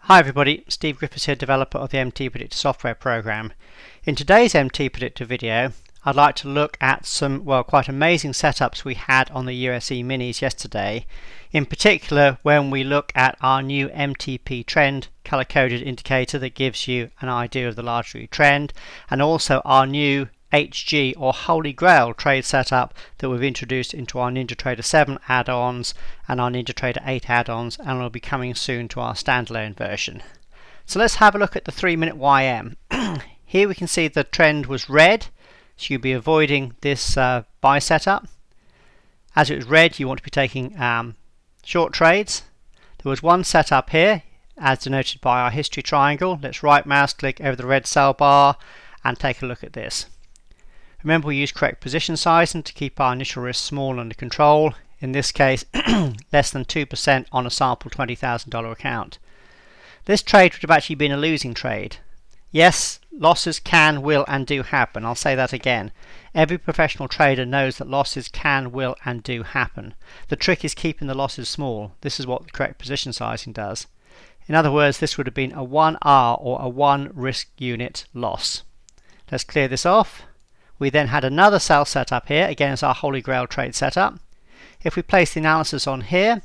Hi everybody, Steve Griffiths here, developer of the MTPredictor software program. In today's MTPredictor video, I'd like to look at some, quite amazing setups we had on the USE Minis yesterday. In particular, when we look at our new MTP trend color-coded indicator that gives you an idea of the large true trend, and also our new HG or Holy Grail trade setup that we've introduced into our NinjaTrader 7 add-ons and our NinjaTrader 8 add-ons, and will be coming soon to our standalone version. So let's have a look at the 3-minute YM. Here we can see the trend was red, so you'll be avoiding this buy setup. As it was red, you want to be taking short trades. There was one setup here, as denoted by our history triangle. Let's right mouse click over the red cell bar and take a look at this. Remember, we use correct position sizing to keep our initial risk small and under control. In this case, less than 2% on a sample $20,000 account. This trade would have actually been a losing trade. Yes, losses can, will and do happen. I'll say that again. Every professional trader knows that losses can, will and do happen. The trick is keeping the losses small. This is what the correct position sizing does. In other words, this would have been a 1R or a 1 risk unit loss. Let's clear this off. We then had another sell setup here, again as our Holy Grail trade setup. If we place the analysis on here,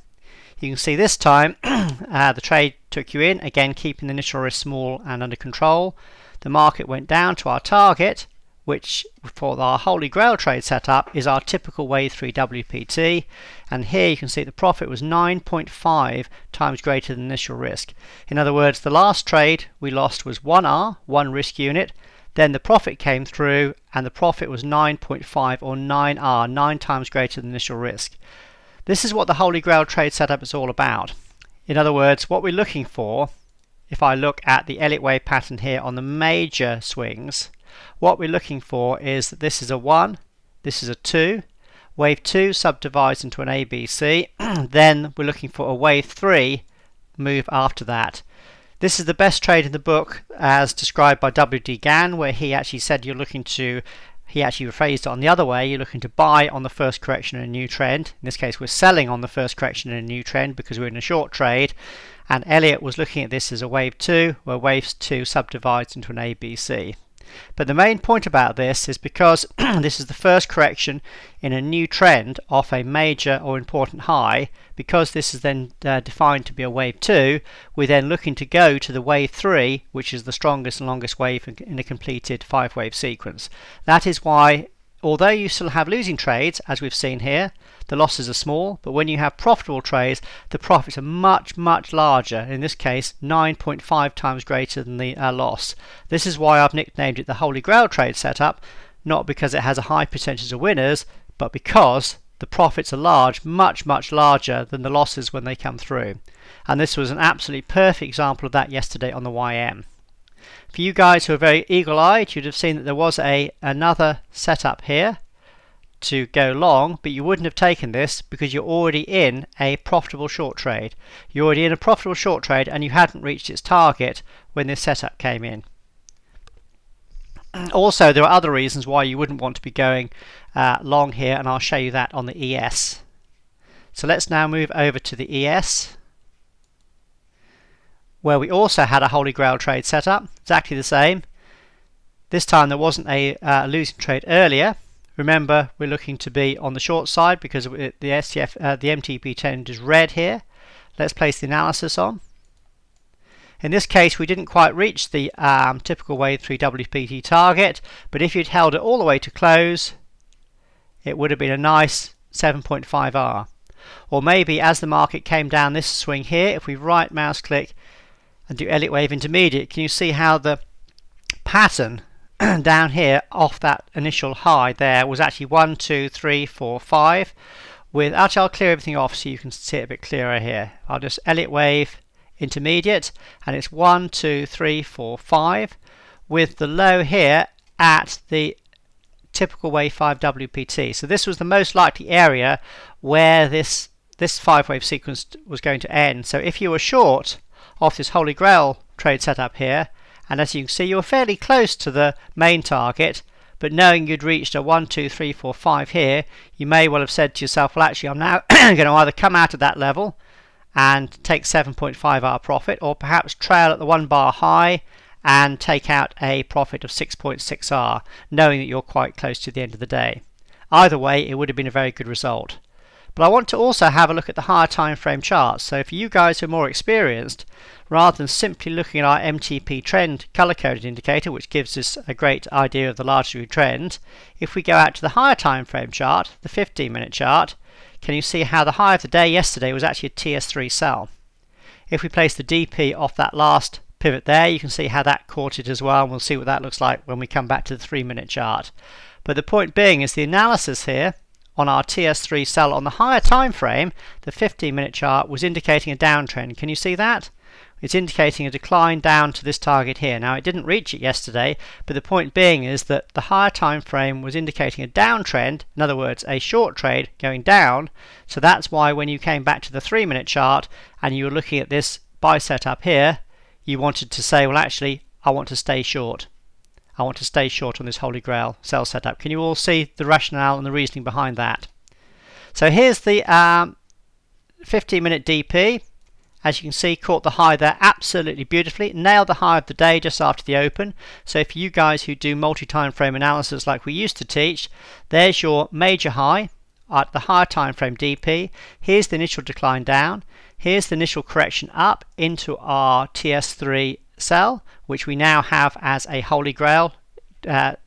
you can see this time the trade took you in, again keeping the initial risk small and under control. The market went down to our target, which for our Holy Grail trade setup is our typical wave 3 WPT, and here you can see the profit was 9.5 times greater than initial risk. In other words, the last trade we lost was 1R, 1 risk unit. Then the profit came through and the profit was 9.5 or 9R, 9 times greater than initial risk. This is what the Holy Grail trade setup is all about. In other words, what we're looking for, if I look at the Elliott wave pattern here on the major swings, what we're looking for is that this is a 1, this is a 2, wave 2 subdivides into an ABC, then we're looking for a wave 3 move after that. This is the best trade in the book as described by W.D. Gann, where he actually said he actually rephrased it on the other way. You're looking to buy on the first correction in a new trend. In this case, we're selling on the first correction in a new trend because we're in a short trade. And Elliott was looking at this as a wave 2, where wave 2 subdivides into an ABC. But the main point about this is because this is the first correction in a new trend off a major or important high, because this is then defined to be a wave 2, we're then looking to go to the wave 3, which is the strongest and longest wave in a completed 5-wave sequence. That is why, although you still have losing trades, as we've seen here, the losses are small, but when you have profitable trades, the profits are much, much larger. In this case, 9.5 times greater than the loss. This is why I've nicknamed it the Holy Grail trade setup, not because it has a high percentage of winners, but because the profits are large, much, much larger than the losses when they come through. And this was an absolutely perfect example of that yesterday on the YM. For you guys who are very eagle-eyed, you'd have seen that there was another setup here to go long, but you wouldn't have taken this because you're already in a profitable short trade. You're already in a profitable short trade and you hadn't reached its target when this setup came in. Also, there are other reasons why you wouldn't want to be going long here, and I'll show you that on the ES. So let's now move over to the ES, where we also had a Holy Grail trade setup, exactly the same. This time there wasn't a losing trade earlier. Remember, we're looking to be on the short side because the MTP trend is red here. Let's place the analysis on. In this case, we didn't quite reach the typical wave 3 WPT target, but if you'd held it all the way to close, it would have been a nice 7.5R. Or maybe as the market came down this swing here, if we right mouse click and do Elliott wave intermediate, can you see how the pattern down here off that initial high there was actually 1, 2, 3, 4, 5. Actually, I'll clear everything off so you can see it a bit clearer here. I'll just Elliott wave intermediate, and it's 1, 2, 3, 4, 5, with the low here at the typical wave 5 WPT. So this was the most likely area where this 5-wave sequence was going to end. So if you were short off this Holy Grail trade setup here, and as you can see, you were fairly close to the main target, but knowing you'd reached a 1, 2, 3, 4, 5 here, you may well have said to yourself, well, actually, I'm now going to either come out of that level and take 7.5R profit, or perhaps trail at the 1 bar high and take out a profit of 6.6R, knowing that you're quite close to the end of the day. Either way, it would have been a very good result. But I want to also have a look at the higher time frame charts. So for you guys who are more experienced, rather than simply looking at our MTP trend color-coded indicator, which gives us a great idea of the large degree trend, if we go out to the higher time frame chart, the 15-minute chart, can you see how the high of the day yesterday was actually a TS3 sell? If we place the DP off that last pivot there, you can see how that caught it as well, and we'll see what that looks like when we come back to the 3-minute chart. But the point being is the analysis here on our TS3 sell on the higher time frame, the 15-minute chart, was indicating a downtrend. Can you see that? It's indicating a decline down to this target here. Now, it didn't reach it yesterday, but the point being is that the higher time frame was indicating a downtrend, in other words, a short trade going down. So that's why when you came back to the 3-minute chart and you were looking at this buy setup here, you wanted to say, well, actually, I want to stay short. I want to stay short on this Holy Grail sell setup. Can you all see the rationale and the reasoning behind that? So here's the 15-minute DP. As you can see, caught the high there absolutely beautifully. Nailed the high of the day just after the open. So for you guys who do multi-time frame analysis like we used to teach, there's your major high at the higher time frame DP. Here's the initial decline down. Here's the initial correction up into our TS3 sell, which we now have as a Holy Grail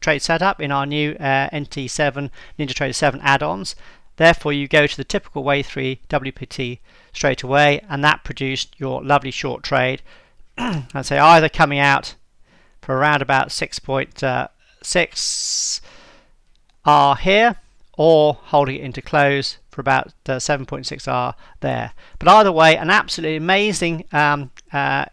trade setup in our new NT7 NinjaTrader 7 add-ons. Therefore, you go to the typical Wave 3 WPT straight away, and that produced your lovely short trade. I'd say either coming out for around about 6.6R here, or holding it into close for about 7.6R there. But either way, an absolutely amazing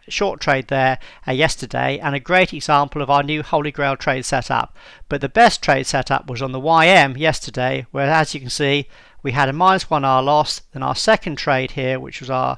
short trade there yesterday, and a great example of our new Holy Grail trade setup. But the best trade setup was on the YM yesterday, where, as you can see, we had a -1R loss. Then our second trade here, which was our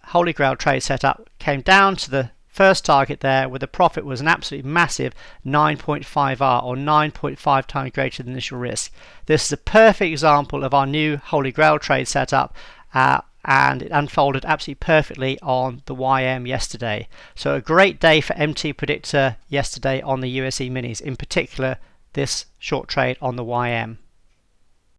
Holy Grail trade setup, came down to the first target there, where the profit was an absolutely massive 9.5R, or 9.5 times greater than initial risk. This is a perfect example of our new Holy Grail trade setup, and it unfolded absolutely perfectly on the YM yesterday. So a great day for MTPredictor yesterday on the USE Minis, in particular this short trade on the YM.